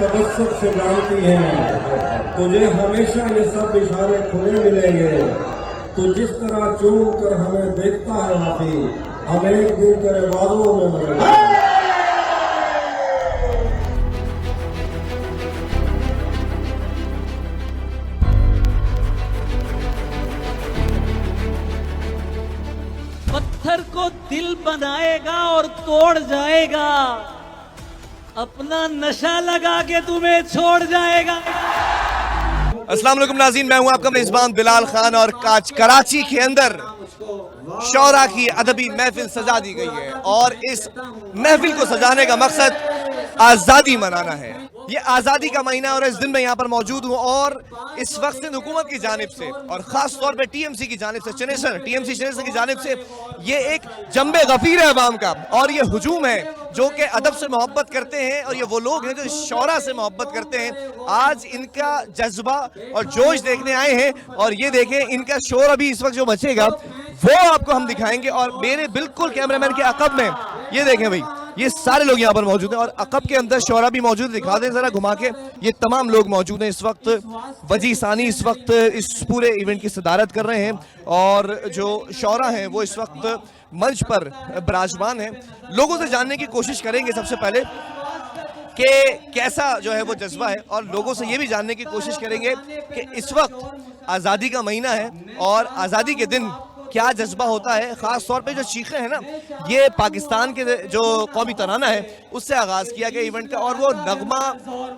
तबस्सुम से जानती हैं। तुझे हमेशा ये सब इशारे खुले मिलेंगे। तो जिस तरह चूम कर हमें देखता है हाथी, हम एक दिन तेरे बाजुओं में मरेंगे। पत्थर को दिल बनाएगा और तोड़ जाएगा, अपना नशा लगा के तुम्हें छोड़ जाएगा। अस्सलाम वालेकुम नाज़रीन, मैं हूं आपका मेजबान बिलाल खान और कराची के अंदर शौरा की अदबी महफिल सजा दी गई है और इस महफिल को सजाने का मकसद आज़ादी मनाना है। ये आज़ादी का महीना और इस दिन में यहाँ पर मौजूद हूँ और इस वक्त सिंध हुकूमत की जानिब से और ख़ास तौर पे टीएमसी की जानिब से टीएमसी चनेसर की जानिब से ये एक जंबे गफीर है अवाम का और ये हुजूम है जो कि अदब से मोहब्बत करते हैं और ये वो लोग हैं जो शौरा से मोहब्बत करते हैं। आज इनका जज्बा और जोश देखने आए हैं और ये देखें इनका शोर अभी इस वक्त जो बचेगा वो आपको हम दिखाएंगे। और मेरे बिल्कुल कैमरामैन के अकब में ये देखें भाई, ये सारे लोग यहाँ पर मौजूद हैं और अकब के अंदर शौरा भी मौजूद है। दिखा दें जरा घुमा के, ये तमाम लोग मौजूद हैं इस वक्त। वजी सानी इस वक्त इस पूरे इवेंट की सदारत कर रहे हैं और जो शौरा हैं वो इस वक्त मंच पर विराजमान हैं। लोगों से जानने की कोशिश करेंगे सबसे पहले कि कैसा जो है वो जज्बा है और लोगों से ये भी जानने की कोशिश करेंगे कि इस वक्त आज़ादी का महीना है और आज़ादी के दिन क्या जज्बा होता है। ख़ास तौर पे जो चीखें हैं ना, ये पाकिस्तान के जो कौमी तराना है उससे आगाज़ किया गया इवेंट का और वो नगमा,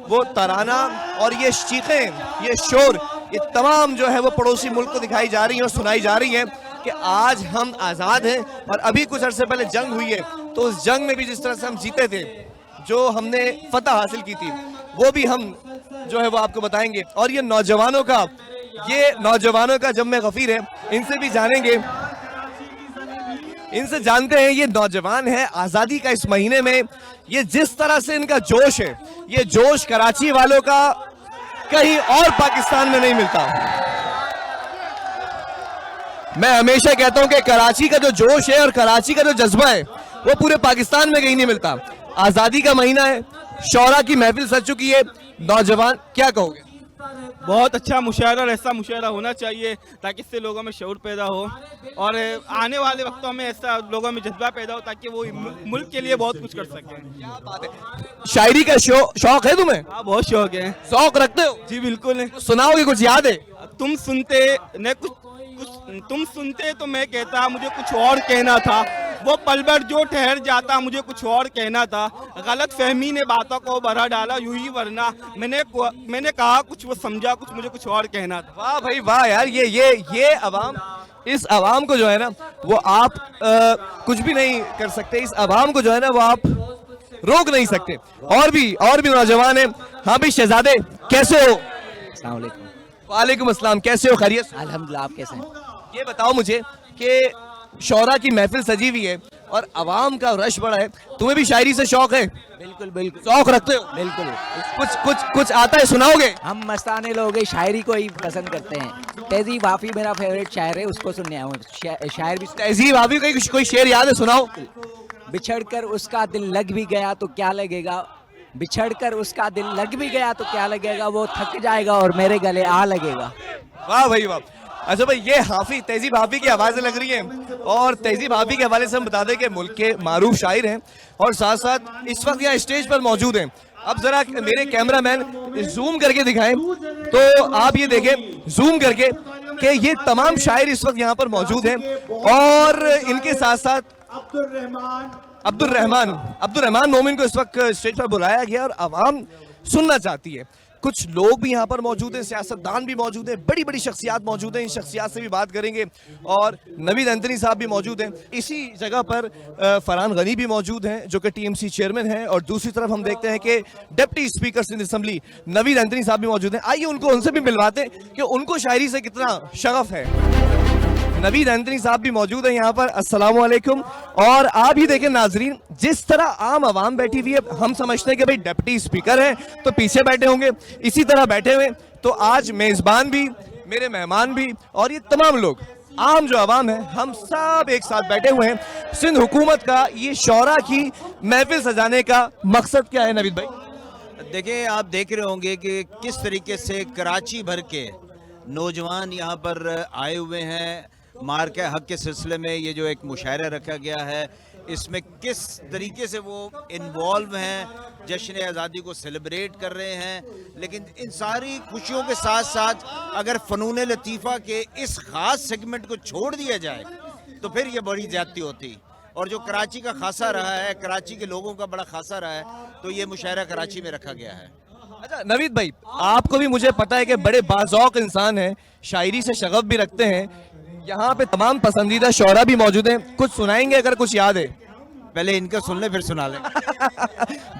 वो तराना और ये चीखें, ये शोर, ये तमाम जो है वो पड़ोसी मुल्क को दिखाई जा रही हैं और सुनाई जा रही हैं कि आज हम आज़ाद हैं। और अभी कुछ अर्से पहले जंग हुई है तो उस जंग में भी जिस तरह से हम जीते थे, जो हमने फतह हासिल की थी, वो भी हम जो है वो आपको बताएंगे। और ये नौजवानों का जम्मे गफीर है, इनसे भी जानेंगे, इनसे जानते हैं ये नौजवान है आज़ादी का इस महीने में, ये जिस तरह से इनका जोश है, ये जोश कराची वालों का कहीं और पाकिस्तान में नहीं मिलता। मैं हमेशा कहता हूं कि कराची का जो जोश है और कराची का जो जज्बा है वो पूरे पाकिस्तान में कहीं नहीं मिलता। आज़ादी का महीना है, शौरा की महफिल सज चुकी है, नौजवान क्या कहोगे? बहुत अच्छा मुशायरा और ऐसा मुशायरा होना चाहिए ताकि इससे लोगों में शऊर पैदा हो और आने वाले वक्तों में ऐसा लोगों में जज्बा पैदा हो ताकि वो मुल्क के लिए बहुत कुछ कर सकें। क्या बात है। शायरी का शौक है तुम्हें? हाँ, बहुत शौक है। शौक रखते हो? जी बिल्कुल। सुनाओगे? कुछ याद है? तुम सुनते तो मैं कहता मुझे कुछ और कहना था, वो पल भर जो ठहर जाता मुझे कुछ और कहना था, गलत फहमी ने बातों को बढ़ा डाला यूं ही, वरना मैंने कहा कुछ वो समझा कुछ, मुझे कुछ और कहना था। वाह भाई वाह यार, ये अवाम, इस अवाम को जो है ना वो आप कुछ भी नहीं कर सकते, इस अवाम को जो है ना वो आप रोक नहीं सकते। और भी नौजवान है। हाँ भाई शहजादे, कैसे हो? अस्सलाम वालेकुम। वालेकुम अस्सलाम, कैसे हो? खैरियत? अल्हम्दुलिल्लाह, आप कैसे हैं? ये बताओ मुझे कि शौरा की महफिल सजी हुई है और अवाम का रश बड़ा है, तुम्हें भी शायरी से शौक है? बिल्कुल बिल्कुल शौक रखते हो? बिल्कुल। कुछ आता है, सुनाओगे? हम मस्ताने लोग हैं, शायरी को ही पसंद करते हैं। तहजीब हाफी मेरा फेवरेट शायर है, उसको सुनने आया हूँ। शायर भी तहजीब हाफी का कोई शेर याद है? सुनाओ। बिछड़कर उसका दिल लग भी गया तो क्या लगेगा, बिछड़कर उसका दिल लग भी गया तो क्या लगेगा, वो थक जाएगा और मेरे गले आ लगेगा। वाह भाई वाह। अच्छा भाई, ये हाफी, तहजीब हाफी की आवाज़ें लग रही हैं और तहजीब हाफी के हवाले से हम बता दें कि मुल्क के मारूफ शायर हैं और साथ साथ इस वक्त यहाँ स्टेज पर मौजूद हैं। अब जरा मेरे कैमरामैन जूम करके दिखाएं तो आप ये देखें जूम करके कि ये तमाम शायर इस वक्त यहाँ पर मौजूद हैं और इनके साथ साथ अब्दुल रहमान मोमिन को इस वक्त स्टेज पर बुलाया गया और आवाम सुनना चाहती है। कुछ लोग भी यहाँ पर मौजूद हैं, सियासतदान भी मौजूद हैं, बड़ी बड़ी शख्सियात मौजूद हैं, इन शख्सियात से भी बात करेंगे और नवीद एंथनी साहब भी मौजूद हैं। इसी जगह पर फरहान गनी भी मौजूद हैं जो कि टीएमसी चेयरमैन हैं और दूसरी तरफ हम देखते हैं कि deputy speaker Sindh assembly Naveed Anthony sahab भी मौजूद हैं। आइए उनसे भी मिलवाते हैं कि उनको शायरी से कितना शगफ है। नवीद एंथनी साहब भी मौजूद है यहाँ पर। अस्सलाम वालेकुम। और आप ही देखें नाजरीन, जिस तरह आम आवाम बैठी हुई है, हम समझते हैं कि भाई डिप्टी स्पीकर है तो पीछे बैठे होंगे, इसी तरह बैठे हुए। तो आज मेज़बान भी, मेरे मेहमान भी और ये तमाम लोग, आम जो आवाम है, हम सब एक साथ बैठे हुए हैं। सिंध हुकूमत का ये शौरा की महफिल सजाने का मकसद क्या है नवीद भाई? देखिए, आप देख रहे होंगे कि किस तरीके से कराची भर के नौजवान यहाँ पर आए हुए हैं। मार के हक के सिलसिले में ये जो एक मुशायरा रखा गया है, इसमें किस तरीके से वो इन्वॉल्व हैं, जश्न आज़ादी को सेलिब्रेट कर रहे हैं। लेकिन इन सारी खुशियों के साथ साथ अगर फ़नून लतीफ़ा के इस ख़ास सेगमेंट को छोड़ दिया जाए तो फिर ये बड़ी ज़्यादती होती। और जो कराची का खासा रहा है, कराची के लोगों का बड़ा खासा रहा है, तो ये मुशायरा कराची में रखा गया है। अच्छा नवीद भाई, आपको भी मुझे पता है कि बड़े बाज़ौक़ इंसान हैं, शायरी से शगफ भी रखते हैं। यहाँ पे तमाम पसंदीदा शौरा भी मौजूद हैं, कुछ सुनाएंगे अगर कुछ याद है? पहले इनका सुन ले फिर सुना ले।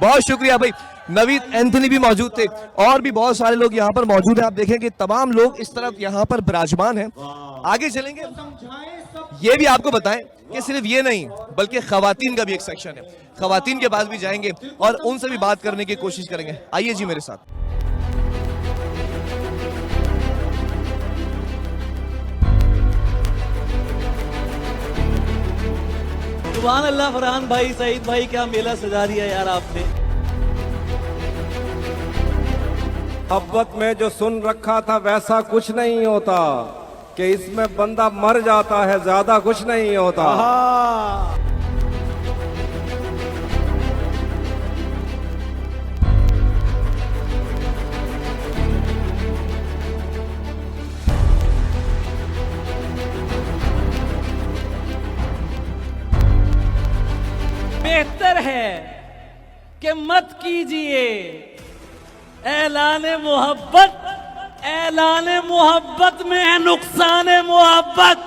बहुत शुक्रिया भाई। नवीद एंथनी भी मौजूद थे और भी बहुत सारे लोग यहाँ पर मौजूद हैं। आप देखें कि तमाम लोग इस तरफ यहाँ पर विराजमान हैं। आगे चलेंगे, ये भी आपको बताएं कि सिर्फ ये नहीं बल्कि खवातीन का भी एक सेक्शन है। खवातीन के पास भी जाएंगे और उनसे भी बात करने की कोशिश करेंगे। आइए जी मेरे साथ। सुभान अल्लाह फरहान भाई, सईद भाई, क्या मेला सजा दिया यार आपने। मोहब्बत में जो सुन रखा था वैसा कुछ नहीं होता, कि इसमें बंदा मर जाता है, ज्यादा कुछ नहीं होता। बेहतर है कि मत कीजिए ऐलान मोहब्बत, ऐलान मोहब्बत में है नुकसान मोहब्बत।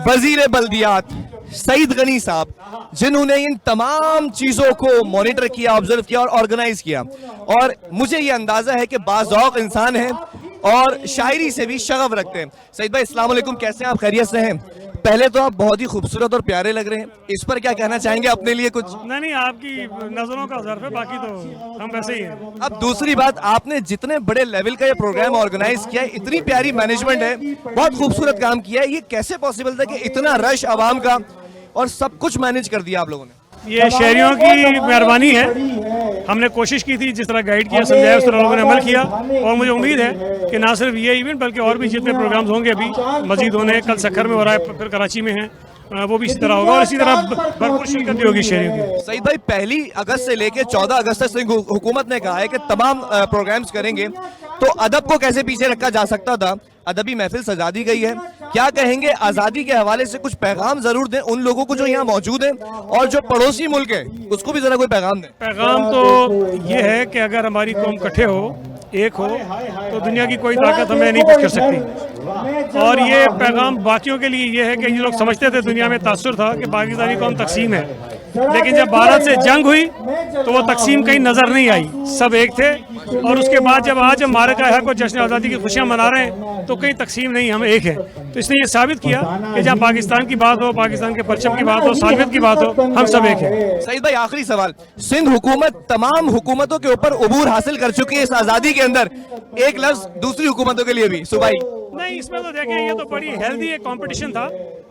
वजीर बल्दियात सईद गनी साहब, जिन्होंने इन तमाम चीजों को मॉनिटर किया, ऑब्जर्व किया और ऑर्गेनाइज किया, और मुझे ये अंदाजा है कि बाज़ौक़ इंसान हैं और शायरी से भी शगफ रखते हैं। सईद भाई अस्सलाम वालेकुम, कैसे हैं आप? खैरियत से हैं? पहले तो आप बहुत ही खूबसूरत और प्यारे लग रहे हैं, इस पर क्या कहना चाहेंगे अपने लिए कुछ? नहीं, आपकी नजरों का ज़र्फ है, बाकी तो हम वैसे ही हैं। अब दूसरी बात, आपने जितने बड़े लेवल का ये प्रोग्राम ऑर्गेनाइज किया है, इतनी प्यारी मैनेजमेंट है, बहुत खूबसूरत काम किया है, ये कैसे पॉसिबल था कि इतना रश आवाम का और सब कुछ मैनेज कर दिया आप लोगों ने? ये शहरियों की मेहरबानी है। हमने कोशिश की थी, जिस तरह गाइड किया, समझाया, उस तरह लोगों ने अमल किया, और मुझे उम्मीद है कि ना सिर्फ ये इवेंट बल्कि और भी जितने प्रोग्राम्स होंगे अभी मजीद होने, कल सक्खर में हो रहा है, फिर कराची में है, वो भी इसी तरह होगा और इसी तरह भरपूर शिरकत भी होगी शहरियों की। सईद भाई, 1 अगस्त से लेकर 14 अगस्त तक हुकूमत ने कहा है कि तमाम प्रोग्राम्स करेंगे, तो अदब को कैसे पीछे रखा जा सकता था? अदबी महफिल सजा दी गई है, क्या कहेंगे? आज़ादी के हवाले से कुछ पैगाम जरूर दें उन लोगों को जो यहाँ मौजूद हैं, और जो पड़ोसी मुल्क है उसको भी जरा कोई पैगाम दें। पैगाम तो ये है कि अगर हमारी कौम इकट्ठे हो, एक हो, तो दुनिया की कोई ताकत हमें नहीं कुछ कर सकती। और ये पैगाम बाकियों के लिए ये है कि ये लोग समझते थे, दुनिया में तासुर था कि पाकिस्तानी कौम तकसीम है, लेकिन जब भारत से जंग हुई तो वो तकसीम कहीं नजर नहीं आई, सब एक थे। और उसके बाद जब आज हम मारे का हक और जश्न आज़ादी की खुशियां मना रहे हैं तो कहीं तकसीम नहीं, हम एक है। तो इसने ये साबित किया कि जहाँ पाकिस्तान की बात हो, पाकिस्तान के परचम की बात हो, सालवियत की बात हो, हम सब एक है। सईद भाई, आखिरी सवाल, सिंध हुकूमत तमाम हुकूमतों के ऊपर उबूर हासिल कर चुकी है इस आज़ादी के अंदर, एक लफ्ज दूसरी हुकूमतों के लिए भी सुबाई? नहीं, इसमें तो देखें, ये तो बड़ी हेल्दी एक कंपटीशन था,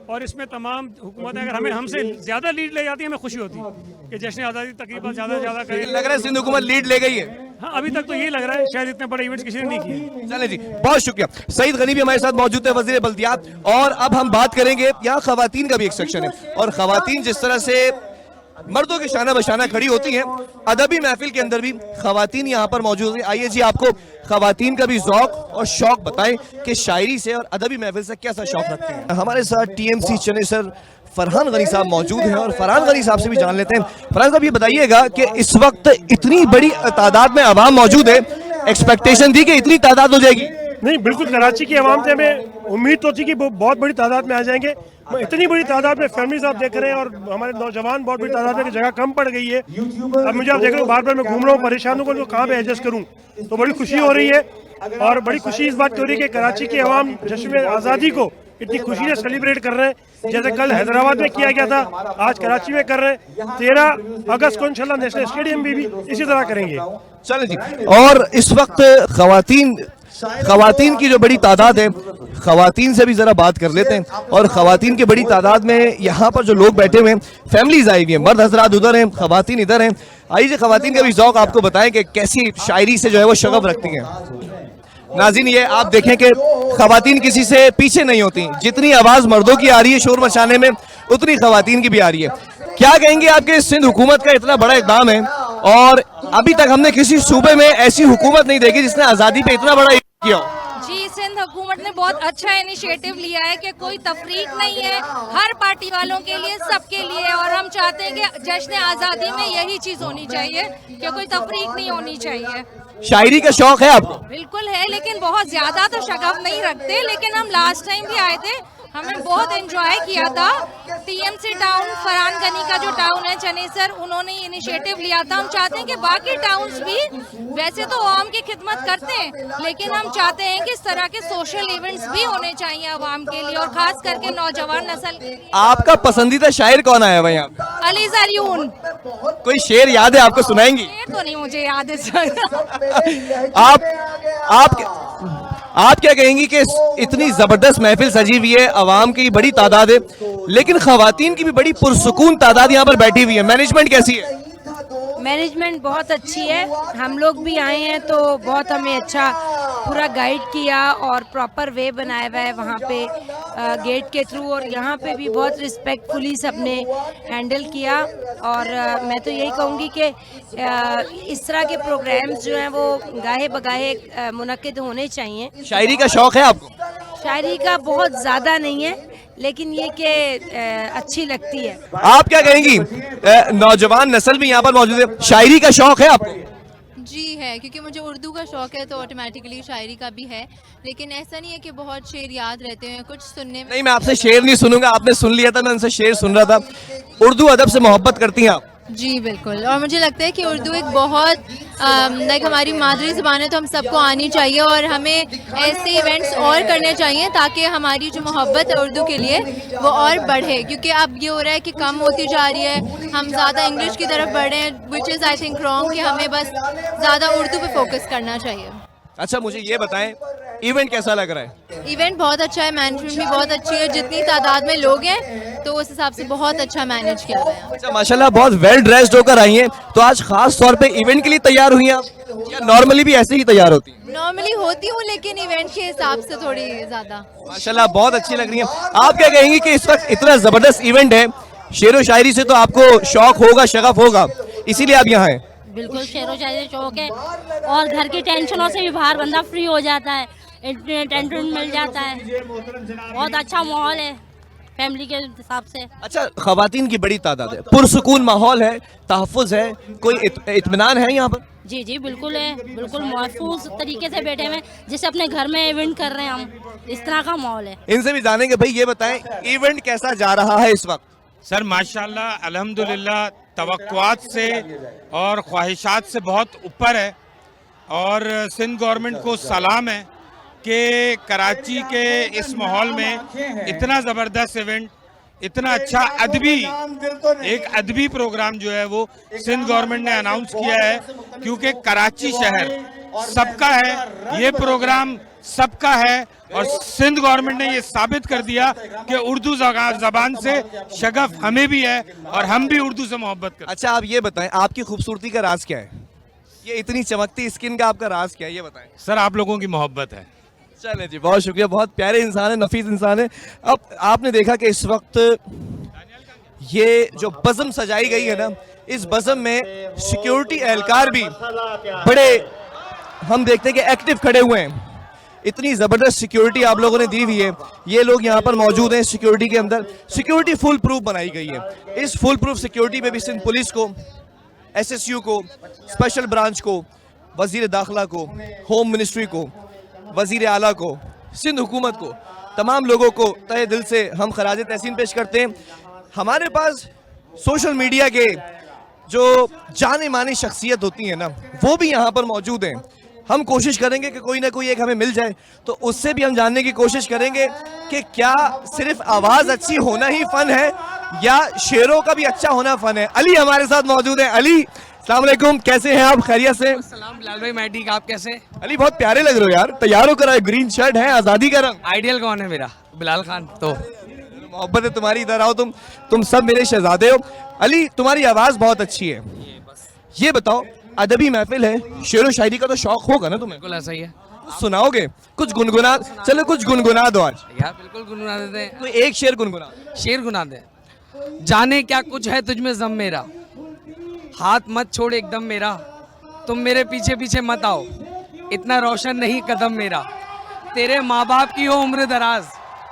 और इसमें तमाम हुकूमतें अगर हमसे ज्यादा लीड ले जाती है, हमें खुशी होती है कि जश्न आज़ादी तकरीबन ज्यादा से ज्यादा करें। लग रहा है सिंध हुकूमत लीड ले गई है। हाँ, अभी तक तो यही लग रहा है, शायद इतने बड़े इवेंट्स किसी ने नहीं किए। चले जी, बहुत शुक्रिया। सईद गनी भी हमारे साथ मौजूद है, वजीर बल्दियात। और अब हम बात करेंगे, यहाँ खवातीन का भी एक सेक्शन है, और खवातीन जिस तरह से मर्दों के शाना बशाना खड़ी होती हैं, अदबी महफिल के अंदर भी खवातीन यहाँ पर मौजूद है। आइए जी, आपको खवातीन का भी ज़ौक़ और शौक बताएं कि शायरी से और अदबी महफिल से कैसा शौक रखते हैं। हमारे साथ TMC चने सर फरहान गनी साहब मौजूद हैं, और फरहान गनी साहब से भी जान लेते हैं। फरहान साहब, ये बताइएगा कि इस वक्त इतनी बड़ी तादाद में आवाम मौजूद है, एक्सपेक्टेशन थी कि इतनी तादाद हो जाएगी? नहीं, बिल्कुल, कराची की आवाम से हमें उम्मीद तो थी कि वो बहुत बड़ी तादाद में आ जाएंगे। इतनी बड़ी तादाद में फैमिलीज आप देख रहे हैं, और हमारे नौजवान बहुत बड़ी तादाद में, जगह कम पड़ गई है। अब मुझे आप देख रहे हो, बार बार मैं घूम रहा हूँ, परेशान हूँ कि कहाँ पे एडजस्ट करूँ, तो बड़ी खुशी हो रही है। और बड़ी खुशी इस बात की हो रही है कि कराची की आवाम जश्न आज़ादी को इतनी खुशी से सेलिब्रेट कर रहे हैं, जैसे कल हैदराबाद में किया गया था, आज कराची में कर रहे हैं। 13 अगस्त को इंशाल्लाह नेशनल स्टेडियम में भी इसी तरह करेंगे। चलो जी। और इस वक्त खवातीन की जो बड़ी तादाद है, खवातीन से भी जरा बात कर लेते हैं। और खवातीन की बड़ी तादाद में यहाँ पर जो लोग बैठे हुए हैं, फैमिलीज आई हुई हैं, मर्द हजरात उधर हैं, खवातीन इधर हैं। आइए खवातीन का भी ज़ौक़ आपको बताएं कि कैसी शायरी से जो है वो शगफ रखती हैं। नाज़रीन, ये आप देखें कि खवातीन किसी से पीछे नहीं होती, जितनी आवाज़ मर्दों की आ रही है शोर मचाने में, उतनी खवातीन की भी आ रही है। क्या कहेंगे आपके सिंध हुकूमत का इतना बड़ा इक़दाम है, और अभी तक हमने किसी सूबे में ऐसी हुकूमत नहीं देखी जिसने आज़ादी पे इतना बड़ा किया हो। जी, सिंध हुकूमत ने बहुत अच्छा इनिशिएटिव लिया है कि कोई तफरीक नहीं है, हर पार्टी वालों के लिए, सबके लिए। और हम चाहते हैं कि जश्न आज़ादी में यही चीज़ होनी चाहिए कि कोई तफरीक नहीं होनी चाहिए। शायरी का शौक है आपको? बिल्कुल है, लेकिन बहुत ज्यादा तो शगफ नहीं रखते। लेकिन हम लास्ट टाइम भी आए थे, हमें बहुत एंजॉय किया था। टीएमसी टाउन, फरहान गनी का जो टाउन है चनेसर, उन्होंने इनिशिएटिव लिया था। हम चाहते हैं कि बाकी टाउन्स भी, वैसे तो आवाम की खिदमत करते हैं, लेकिन हम चाहते हैं कि इस तरह के सोशल इवेंट्स भी होने चाहिए आवाम के लिए, और खास करके नौजवान नस्ल के लिए। आपका पसंदीदा शायर कौन आया भाई? आप अली ज़रियून। कोई शेर याद है आपको? सुनाएंगी? शेर तो नहीं मुझे याद है। आप क्या कहेंगी कि इतनी जबरदस्त महफिल सजी हुई है, अवाम की बड़ी तादाद है, लेकिन खवातीन की भी बड़ी पुरसुकून तादाद यहाँ पर बैठी हुई है, मैनेजमेंट कैसी है? मैनेजमेंट बहुत अच्छी है। हम लोग भी आए हैं तो बहुत हमें अच्छा पूरा गाइड किया और प्रॉपर वे बनाया हुआ है वहाँ पे गेट के थ्रू, और यहाँ पे भी बहुत रिस्पेक्टफुली सबने हैंडल किया। और मैं तो यही कहूँगी कि इस तरह के प्रोग्राम्स जो हैं वो गाहे बगाहे मुनक्किद होने चाहिए। शायरी का शौक है आपको? शायरी का बहुत ज़्यादा नहीं है, लेकिन ये कि अच्छी लगती है। आप क्या कहेंगी? नौजवान नस्ल भी यहाँ पर मौजूद है, शायरी का शौक है आपको? जी है, क्योंकि मुझे उर्दू का शौक है तो ऑटोमेटिकली शायरी का भी है, लेकिन ऐसा नहीं है कि बहुत शेर याद रहते हैं, कुछ सुनने में। नहीं, मैं आपसे शेर नहीं सुनूंगा, आपने सुन लिया था, मैं उनसे शेर सुन रहा था। उर्दू अदब से मोहब्बत करती हैं आप? जी बिल्कुल, और मुझे लगता है कि उर्दू एक बहुत लाइक हमारी मादरी ज़बान है, तो हम सबको आनी चाहिए, और हमें ऐसे इवेंट्स और करने चाहिए ताकि हमारी जो मोहब्बत है उर्दू के लिए वो और बढ़े। क्योंकि अब ये हो रहा है कि कम होती जा रही है, हम ज़्यादा इंग्लिश की तरफ बढ़ रहे हैं, which is I think wrong, कि हमें बस ज़्यादा उर्दू पे फोकस करना चाहिए। अच्छा, मुझे ये बताएं, इवेंट कैसा लग रहा है? इवेंट बहुत अच्छा है, मैनेजमेंट भी बहुत अच्छी है, जितनी तादाद में लोग हैं तो उस हिसाब से बहुत अच्छा मैनेज किया गया है। अच्छा, माशाल्लाह, बहुत वेल ड्रेस्ड होकर आई हैं, तो आज खास तौर पे इवेंट के लिए तैयार हुई हैं आप, या नॉर्मली भी ऐसे ही तैयार होती हैं? नॉर्मली होती हूँ, लेकिन इवेंट के हिसाब से थोड़ी ज्यादा। माशाल्लाह, बहुत अच्छी लग रही हैं। आप क्या कहेंगी कि इस वक्त इतना जबरदस्त इवेंट है, शेर व शायरी से तो आपको शौक होगा, शगफ होगा, इसीलिए आप यहाँ हैं? बिल्कुल, शेरो शायरी शौक है, और घर की टेंशनों से भी बाहर बंदा फ्री हो जाता है, टेंशन मिल जाता है। बहुत अच्छा माहौल है फैमिली के हिसाब से। अच्छा, खवातीन की बड़ी तादाद है, पुरसुकून माहौल है, तहफ़्फ़ुज़ है, कोई इत्मीनान है यहाँ पर? जी जी बिल्कुल है, बिल्कुल महफूज तरीके से बैठे हुए, जैसे अपने घर में इवेंट कर रहे हैं हम, इस तरह का माहौल है। इनसे भी जानेंगे। भाई ये बताएं, इवेंट कैसा जा रहा है इस वक्त? सर माशाल्लाह, अल्हम्दुलिल्लाह, तवक्कुआत से और ख्वाहिशात से बहुत ऊपर है, और सिंध गवर्नमेंट को सलाम है कि कराची के इस माहौल में इतना ज़बरदस्त इवेंट, इतना अच्छा एक अदबी प्रोग्राम जो है वो सिंध गवर्नमेंट ने अनाउंस किया है, क्योंकि कराची शहर सबका है, ये प्रोग्राम सबका है, और सिंध गवर्नमेंट ने ये साबित कर दिया कि उर्दू ज़बान से शगफ हमें भी है और हम भी उर्दू से मोहब्बत करते हैं। अच्छा, आप ये बताएं, आपकी खूबसूरती का राज क्या है? ये इतनी चमकती स्किन का आपका राज क्या है, ये बताएं। सर, आप लोगों की मोहब्बत है। चले जी, बहुत शुक्रिया, बहुत प्यारे इंसान है, नफीस इंसान है। अब आपने देखा कि इस वक्त ये जो बज़म सजाई गई है ना, इस बज़म में सिक्योरिटी एहलकार भी बड़े, हम देखते हैं कि एक्टिव खड़े हुए हैं। इतनी ज़बरदस्त सिक्योरिटी आप लोगों ने दी हुई है, ये लोग यहाँ पर मौजूद हैं सिक्योरिटी के अंदर। सिक्योरिटी फुल प्रूफ बनाई गई है। इस फुल प्रूफ सिक्योरिटी में भी सिंध पुलिस को, SSU को, स्पेशल ब्रांच को, वज़ीर दाखिला को, होम मिनिस्ट्री को, वज़ीर आला को, सिंध हुकूमत को, तमाम लोगों को तहे दिल से हम खराज तहसीन पेश करते हैं। हमारे पास सोशल मीडिया के जो जाने मानी शख्सियत होती हैं ना, वो भी यहाँ पर मौजूद हैं। हम कोशिश करेंगे कि कोई ना कोई एक हमें मिल जाए, तो उससे भी हम जानने की कोशिश करेंगे कि क्या सिर्फ आवाज अच्छी होना ही फन है या शेरों का भी अच्छा होना फन है। अली हमारे साथ मौजूद है। अली अस्सलाम वालेकुम, कैसे हैं आप? खैरियत से? सलाम बिलाल भाई, मैं ठीक, आप कैसे? अली बहुत प्यारे लग रहे हो यार, तैयार हो कर, ग्रीन शर्ट है, आजादी का रंग। आइडियल कौन है मेरा? बिलाल खान। तो मोहब्बत है तुम्हारी, इधर आओ, तुम सब मेरे शहजादे हो। अली तुम्हारी आवाज बहुत अच्छी है, ये बताओ अदबी महफिल है, शेर व शायरी का तो शौक होगा ना तुम्हें? बिल्कुल ऐसा ही है। सुनाओगे कुछ? गुनगुना, चलो कुछ गुनगुना दो आज यार बिल्कुल गुनगुना देते हैं। कोई एक शेर गुनगुना। शेर गुना दे। जाने क्या कुछ है तुझमें जम मेरा, हाथ मत छोड़ एकदम मेरा, तुम मेरे पीछे पीछे मत आओ, इतना रोशन नहीं कदम मेरा, तेरे माँ बाप की हो उम्र दराज,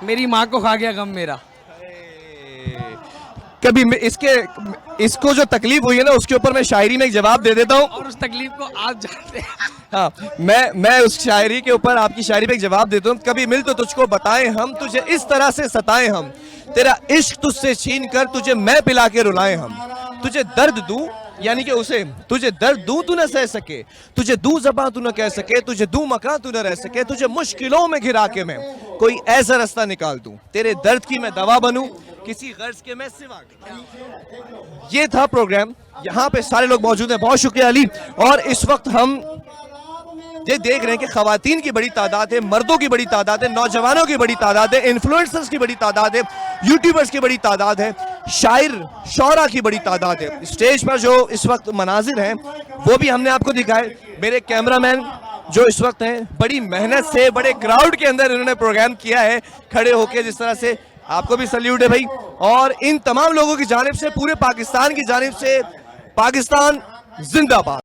मेरी माँ को खा गया गम मेरा। कभी इसको जो तकलीफ हुई है ना, उसके ऊपर मैं शायरी में एक जवाब दे देता हूँ, और उस तकलीफ को आप जानते हैं। हाँ, मैं उस शायरी के ऊपर, आपकी शायरी पे एक जवाब देता हूँ। कभी मिल तो तुझको बताएं हम, तुझे इस तरह से सताएं हम, तेरा इश्क तुझसे छीन कर तुझे मैं पिला के रुलाएं हम, तुझे दर्द दूं यानी कि उसे, तुझे दर्द दूं तू न सह सके, तुझे दूं ज़बां तू न कह सके, तुझे दूं मकान तू न रह सके, तुझे मुश्किलों में घिरा के मैं कोई ऐसा रास्ता निकाल दूं, तेरे दर्द की मैं दवा बनूं, किसी गर्ज के मैं सिवा। ये था प्रोग्राम, यहाँ पे सारे लोग मौजूद हैं, बहुत शुक्रिया अली। और इस वक्त हम ये देख रहे हैं कि खवातीन की बड़ी तादाद है, मर्दों की बड़ी तादाद है, नौजवानों की बड़ी तादाद है, इन्फ्लुएंसर्स की बड़ी तादाद है, यूट्यूबर्स की बड़ी तादाद है, शायर शौरा की बड़ी तादाद है। स्टेज पर जो इस वक्त मनाजिर हैं वो भी हमने आपको दिखाए। मेरे कैमरामैन जो इस वक्त हैं, बड़ी मेहनत से बड़े क्राउड के अंदर इन्होंने प्रोग्राम किया है, खड़े होकर जिस तरह से, आपको भी सल्यूट है भाई। और इन तमाम लोगों की जानिब से, पूरे पाकिस्तान की जानिब से, पाकिस्तान जिंदाबाद।